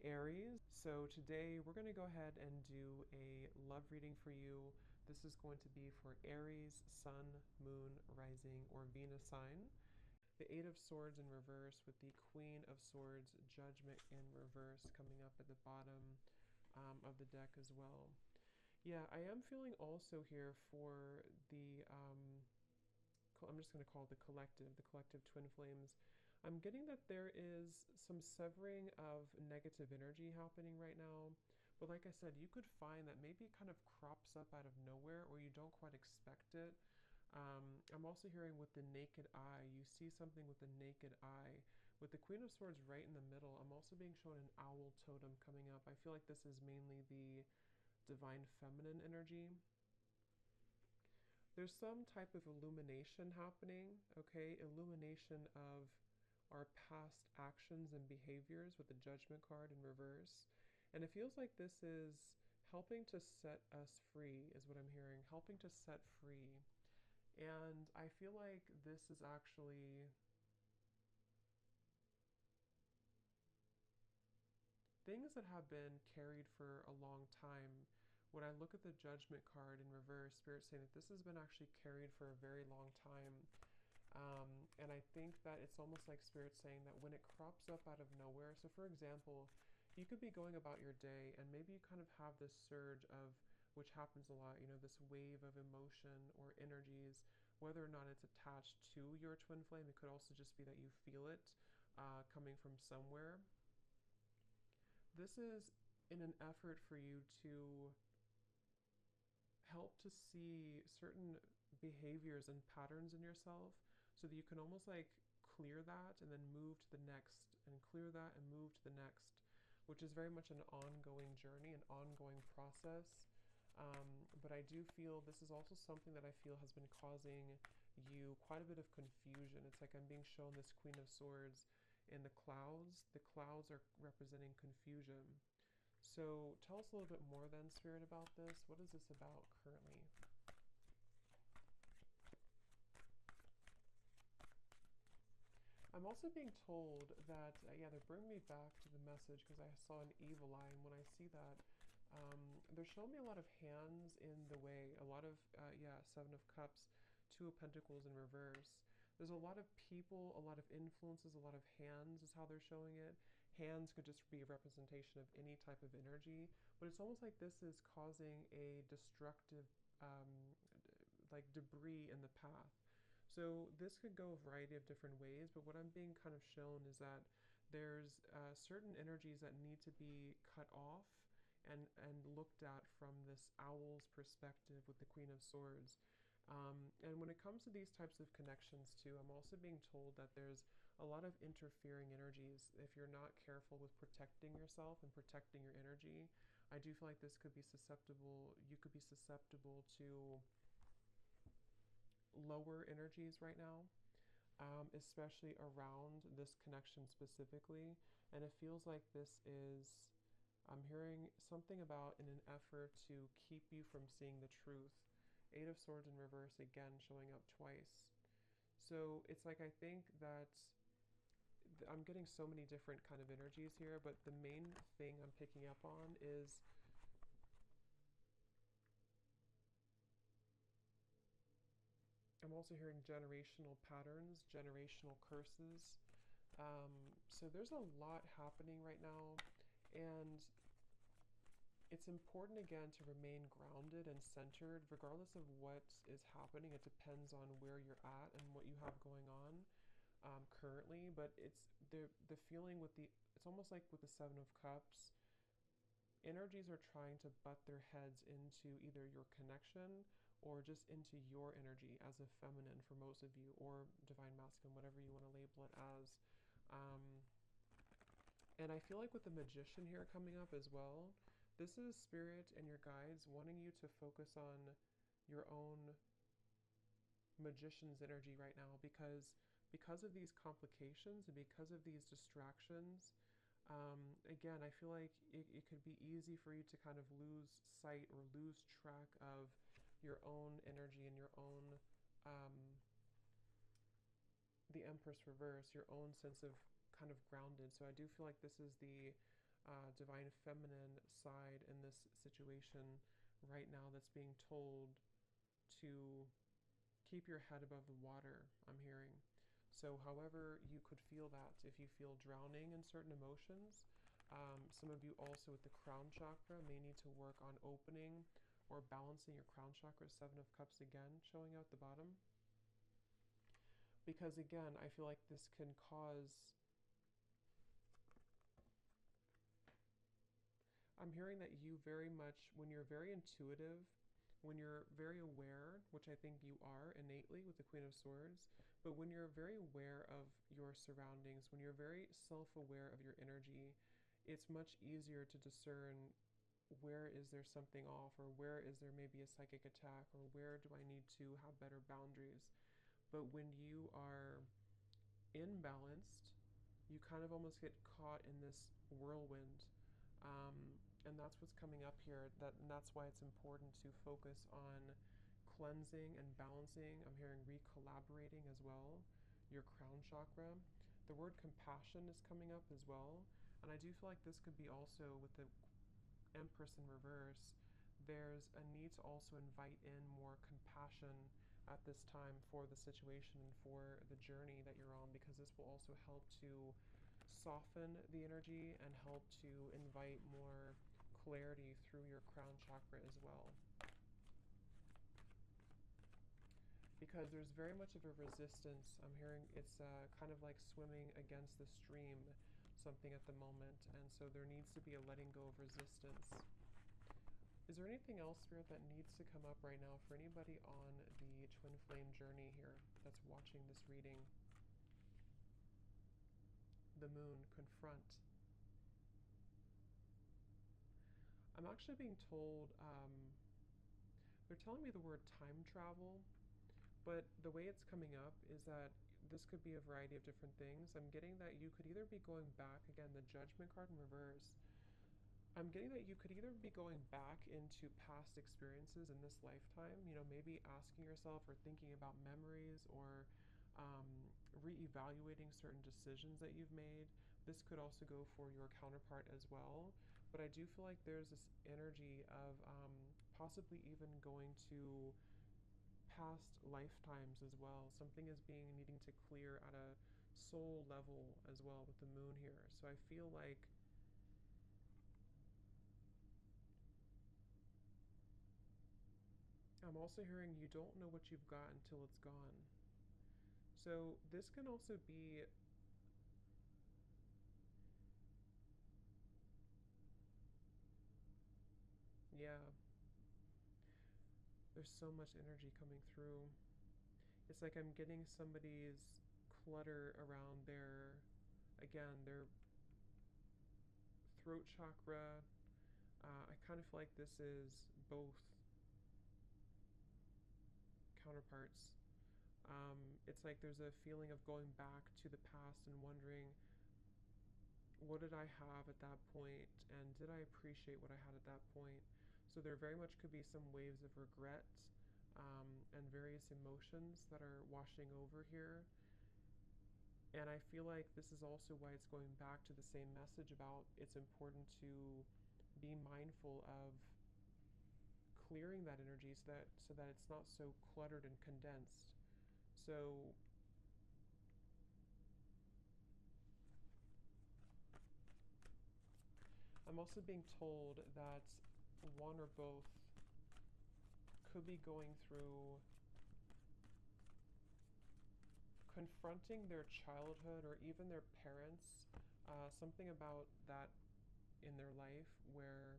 Aries. So today we're going to go ahead and do a love reading for you. This is going to be for Aries, Sun, Moon, Rising, or Venus sign. The Eight of Swords in reverse with the Queen of Swords, Judgment in reverse coming up at the bottom of the deck as well. Yeah, I am feeling also here for the I'm just going to call it the collective twin flames. I'm getting that there is some severing of negative energy happening right now. But like I said, you could find that maybe it kind of crops up out of nowhere or you don't quite expect it. I'm also hearing with the naked eye, you see something with the naked eye. With the Queen of Swords right in the middle, I'm also being shown an owl totem coming up. I feel like this is mainly the divine feminine energy. There's some type of illumination happening, okay? Illumination of our past actions and behaviors with the Judgment card in reverse. And it feels like this is helping to set us free, is what I'm hearing, helping to set free. And I feel like this is actually things that have been carried for a long time. When I look at the Judgment card in reverse, Spirit's saying that this has been actually carried for a very long time. And I think that it's almost like Spirit saying that when it crops up out of nowhere, so for example, you could be going about your day and maybe you kind of have this surge of, which happens a lot, you know, this wave of emotion or energies, whether or not it's attached to your twin flame. It could also just be that you feel it coming from somewhere. This is in an effort for you to help to see certain behaviors and patterns in yourself so that you can almost like clear that and then move to the next and clear that and move to the next, which is very much an ongoing journey, an ongoing process. But I do feel this is also something that I feel has been causing you quite a bit of confusion. It's like I'm being shown this Queen of Swords in the clouds. The clouds are representing confusion. So tell us a little bit more then, Spirit, about this. What is this about currently? I'm also being told that, yeah, they're bringing me back to the message because I saw an evil eye, and when I see that, they're showing me a lot of hands in the way, a lot of, yeah, Seven of Cups, Two of Pentacles in reverse. There's a lot of people, a lot of influences, a lot of hands is how they're showing it. Hands could just be a representation of any type of energy, but it's almost like this is causing a destructive, like debris in the path. So this could go a variety of different ways, but what I'm being kind of shown is that there's certain energies that need to be cut off and looked at from this owl's perspective with the Queen of Swords. And when it comes to these types of connections too, I'm also being told that there's a lot of interfering energies. If you're not careful with protecting yourself and protecting your energy, I do feel like this could be susceptible, you could be susceptible to lower energies right now, especially around this connection specifically. And it feels like this is, I'm hearing something about in an effort to keep you from seeing the truth. Eight of Swords in reverse again showing up twice. So it's like I think that I'm getting so many different kind of energies here, but the main thing I'm picking up on is I'm also hearing generational patterns, generational curses. So there's a lot happening right now, and it's important again to remain grounded and centered regardless of what is happening. It depends on where you're at and what you have going on currently, but it's the feeling with the, it's almost like with the Seven of Cups, energies are trying to butt their heads into either your connection or just into your energy as a feminine for most of you, or divine masculine, whatever you want to label it as. Um, and I feel like with the Magician here coming up as well, this is Spirit and your guides wanting you to focus on your own magician's energy right now, because of these complications and because of these distractions. Again, I feel like it could be easy for you to kind of lose sight or lose track of your own energy and your own, the Empress reverse, your own sense of kind of grounded. So I do feel like this is the divine feminine side in this situation right now that's being told to keep your head above the water, I'm hearing. So, however, you could feel that, if you feel drowning in certain emotions, some of you also with the crown chakra may need to work on opening or balancing your crown chakra. Seven of Cups again showing out the bottom. Because again, I feel like this can cause. I'm hearing that you very much, when you're very intuitive, when you're very aware, which I think you are innately with the Queen of Swords, but when you're very aware of your surroundings, when you're very self-aware of your energy, it's much easier to discern where is there something off, or where is there maybe a psychic attack, or where do I need to have better boundaries. But when you are imbalanced, you kind of almost get caught in this whirlwind. And that's what's coming up here. And that's why it's important to focus on cleansing and balancing. I'm hearing recollaborating as well, your crown chakra. The word compassion is coming up as well. And I do feel like this could be also with the Empress in reverse. There's a need to also invite in more compassion at this time for the situation and for the journey that you're on, because this will also help to soften the energy and help to invite more clarity through your crown chakra as well. Because there's very much of a resistance. I'm hearing it's kind of like swimming against the stream, something at the moment, and so there needs to be a letting go of resistance. Is there anything else, Spirit, that needs to come up right now for anybody on the twin flame journey here that's watching this reading? The moon, confront. I'm actually being told, they're telling me the word time travel, but the way it's coming up is that this could be a variety of different things. I'm getting that you could either be going back, again, the Judgment card in reverse. I'm getting that you could either be going back into past experiences in this lifetime, maybe asking yourself or thinking about memories, or re-evaluating certain decisions that you've made. This could also go for your counterpart as well. But I do feel like there's this energy of possibly even going to past lifetimes as well. Something is needing to clear at a soul level as well with the moon here. So I feel like I'm also hearing you don't know what you've got until it's gone. So this can also be, yeah, there's so much energy coming through. It's like I'm getting somebody's clutter around again, their throat chakra. I kind of feel like this is both counterparts. It's like there's a feeling of going back to the past and wondering, what did I have at that point, and did I appreciate what I had at that point? So there very much could be some waves of regret and various emotions that are washing over here. And I feel like this is also why it's going back to the same message about it's important to be mindful of clearing that energy so that it's not so cluttered and condensed. So I'm also being told that one or both could be going through confronting their childhood or even their parents, something about that in their life where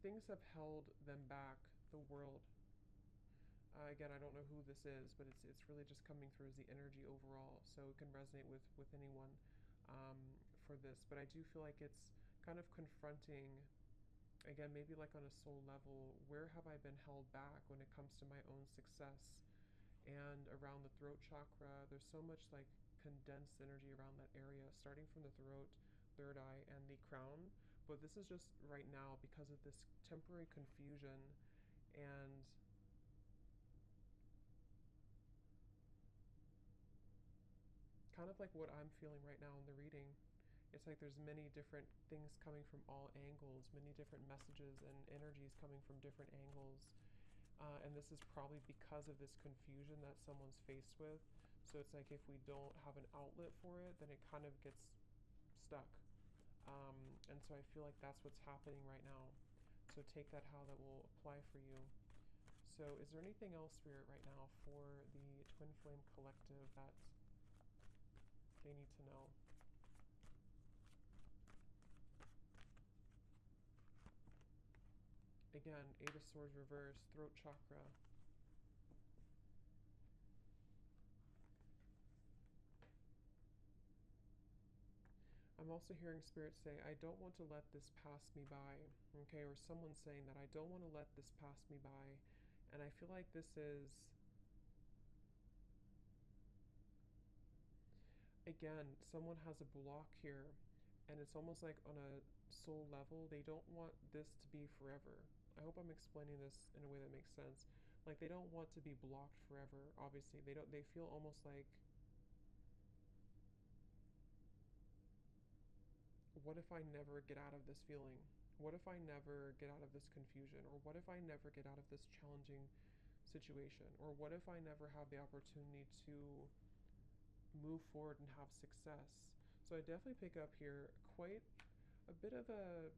things have held them back, the world. Again, I don't know who this is, but it's really just coming through as the energy overall, so it can resonate with anyone for this. But I do feel like it's kind of confronting, again, maybe like on a soul level, where have I been held back when it comes to my own success? And around the throat chakra, there's so much like condensed energy around that area, starting from the throat, third eye, and the crown. But this is just right now because of this temporary confusion and kind of like what I'm feeling right now in the reading. It's like there's many different things coming from all angles, many different messages and energies coming from different angles. And this is probably because of this confusion that someone's faced with. So it's like if we don't have an outlet for it, then it kind of gets stuck. And so I feel like that's what's happening right now. So take that how that will apply for you. So is there anything else, Spirit, right now for the Twin Flame Collective that they need to know? Again, Eight of Swords reverse, throat chakra. I'm also hearing Spirit say, I don't want to let this pass me by. Okay, or someone saying that I don't want to let this pass me by. And I feel like this is, again, someone has a block here. And it's almost like on a soul level, they don't want this to be forever. I hope I'm explaining this in a way that makes sense. Like they don't want to be blocked forever. Obviously, they feel almost like, what if I never get out of this feeling? What if I never get out of this confusion? Or what if I never get out of this challenging situation? Or what if I never have the opportunity to move forward and have success? So I definitely pick up here quite a bit of a,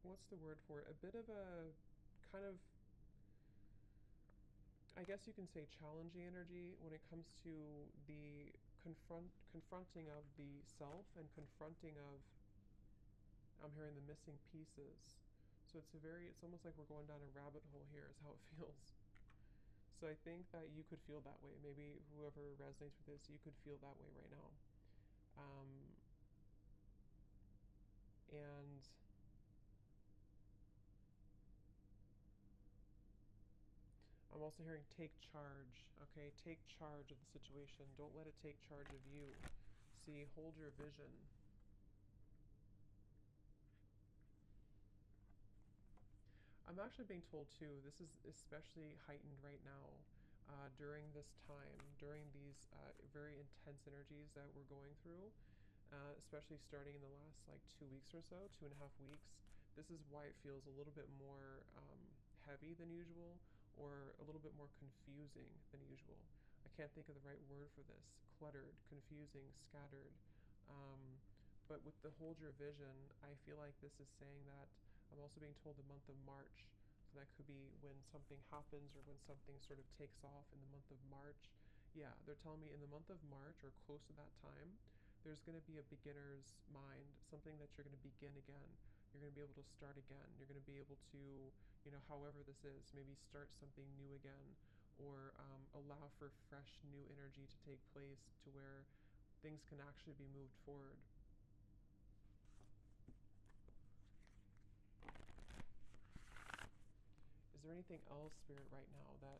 what's the word for it? A bit of a kind of, I guess you can say, challenging energy when it comes to the confronting of the self and confronting of, I'm hearing, the missing pieces. So it's almost like we're going down a rabbit hole here is how it feels. So I think that you could feel that way. Maybe whoever resonates with this, you could feel that way right now. And I'm also hearing take charge, okay? Take charge of the situation. Don't let it take charge of you. See, hold your vision. I'm actually being told too, this is especially heightened right now during this time, during these very intense energies that we're going through, especially starting in the last like 2 weeks or so, 2.5 weeks. This is why it feels a little bit more heavy than usual, or a little bit more confusing than usual. I can't think of the right word for this. Cluttered, confusing, scattered. But with the hold your vision, I feel like this is saying that I'm also being told the month of March. So that could be when something happens or when something sort of takes off in the month of March. Yeah, they're telling me in the month of March or close to that time, there's going to be a beginner's mind, something that you're going to begin again. You're going to be able to start again. You're going to be able to, however this is, maybe start something new again, or allow for fresh new energy to take place to where things can actually be moved forward. Is there anything else, Spirit, right now that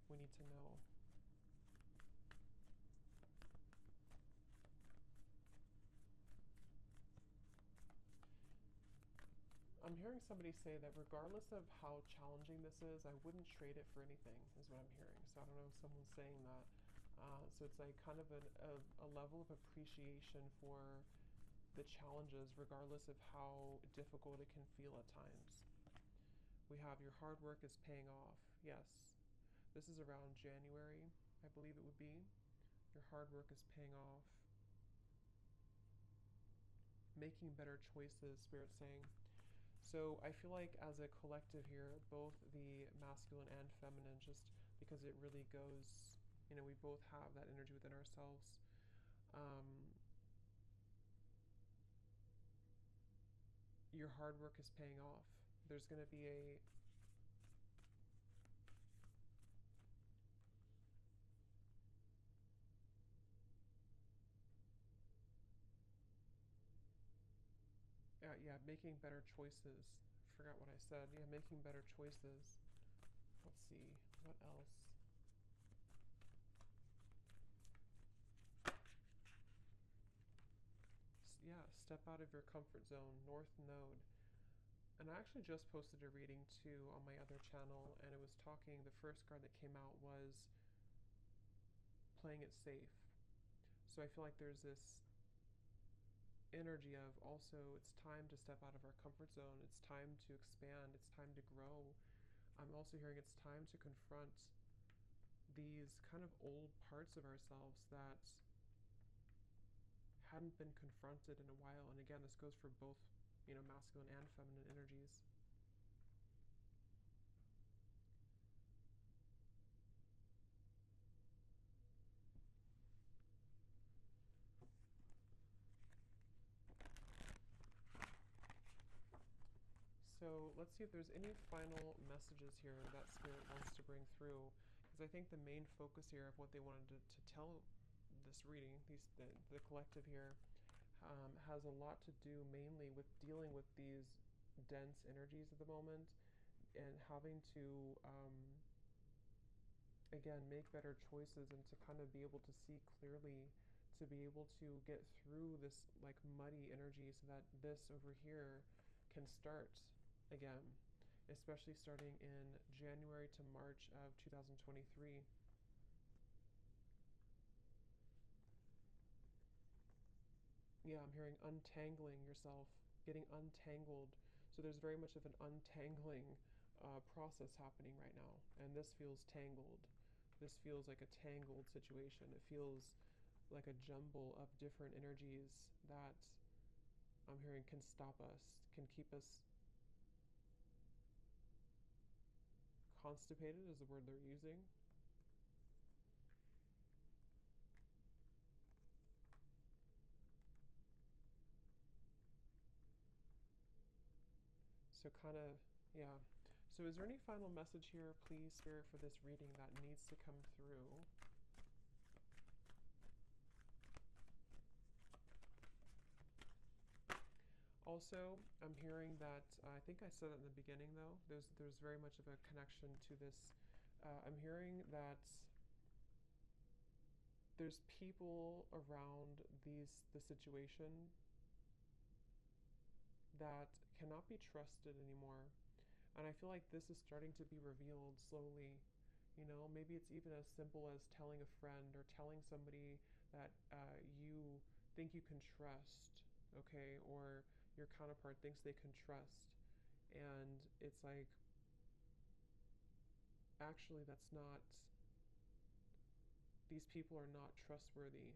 we need to know? I'm hearing somebody say that regardless of how challenging this is, I wouldn't trade it for anything, is what I'm hearing. So I don't know if someone's saying that. So it's like kind of a level of appreciation for the challenges, regardless of how difficult it can feel at times. We have your hard work is paying off. Yes. This is around January, I believe it would be. Your hard work is paying off. Making better choices, Spirit's saying. So I feel like as a collective here, both the masculine and feminine, just because it really goes, we both have that energy within ourselves. Your hard work is paying off. There's going to be a yeah, making better choices. Forgot what I said. Yeah, making better choices. Let's see, what else? Yeah, step out of your comfort zone, North Node. And I actually just posted a reading too on my other channel, and it was talking, the first card that came out was playing it safe. So I feel like there's this energy of also it's time to step out of our comfort zone. It's time to expand. It's time to grow. I'm also hearing it's time to confront these kind of old parts of ourselves that hadn't been confronted in a while. And again, this goes for both, masculine and feminine energies. So let's see if there's any final messages here that Spirit wants to bring through, because I think the main focus here of what they wanted to tell this reading, the collective here, has a lot to do mainly with dealing with these dense energies at the moment and having to, again, make better choices and to kind of be able to see clearly, to be able to get through this like muddy energy so that this over here can start again, especially starting in January to March of 2023. Yeah, I'm hearing untangling yourself, getting untangled. So there's very much of an untangling process happening right now. And this feels tangled. This feels like a tangled situation. It feels like a jumble of different energies that I'm hearing can stop us, can keep us constipated, is the word they're using. So kind of, yeah. So is there any final message here, please, Spirit, for this reading that needs to come through? Also, I'm hearing that, I think I said it in the beginning though, there's very much of a connection to this. I'm hearing that there's people around the situation that cannot be trusted anymore. And I feel like this is starting to be revealed slowly. Maybe it's even as simple as telling a friend or telling somebody that you think you can trust, okay, or your counterpart thinks they can trust. And it's like, actually, that's not, these people are not trustworthy.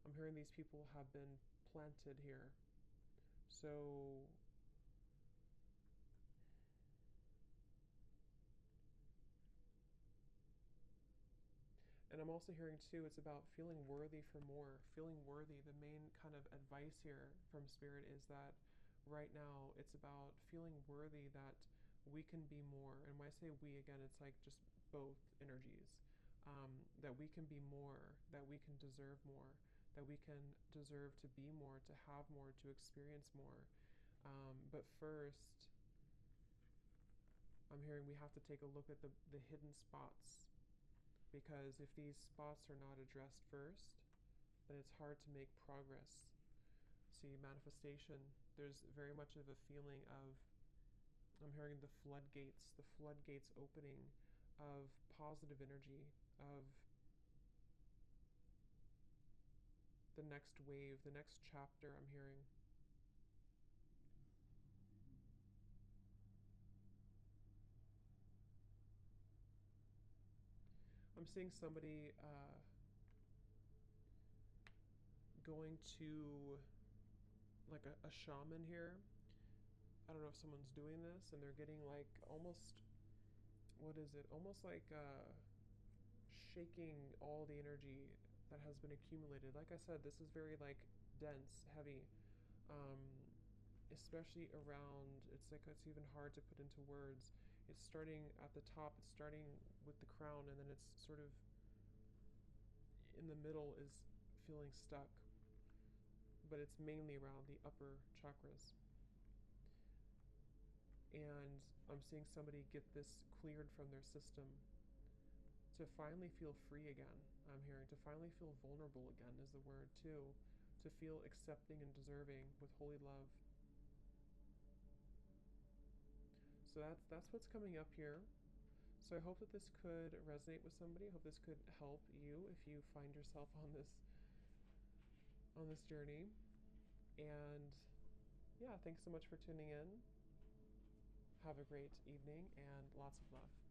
I'm hearing these people have been planted here. So, and I'm also hearing too, it's about feeling worthy for more, feeling worthy. The main kind of advice here from Spirit is that right now it's about feeling worthy that we can be more. And when I say we, again, it's like just both energies. That we can be more, that we can deserve more, that we can deserve to be more, to have more, to experience more. But first, I'm hearing we have to take a look at the hidden spots, because if these spots are not addressed first, then it's hard to make progress. See, manifestation, there's very much of a feeling of, I'm hearing the floodgates opening of positive energy, of the next wave, the next chapter, I'm hearing. I'm seeing somebody going to like a shaman here. I don't know if someone's doing this and they're getting like almost, what is it? Almost like shaking all the energy that has been accumulated. Like I said, this is very like dense, heavy, um, especially around, it's like it's even hard to put into words. It's starting at the top, it's starting with the crown, and then it's sort of in the middle is feeling stuck, but it's mainly around the upper chakras. And I'm seeing somebody get this cleared from their system to finally feel free again. I'm hearing to finally feel vulnerable again is the word too, to feel accepting and deserving with holy love. So that's what's coming up here. So I hope that this could resonate with somebody. I hope this could help you if you find yourself on this journey. And yeah, thanks so much for tuning in. Have a great evening and lots of love.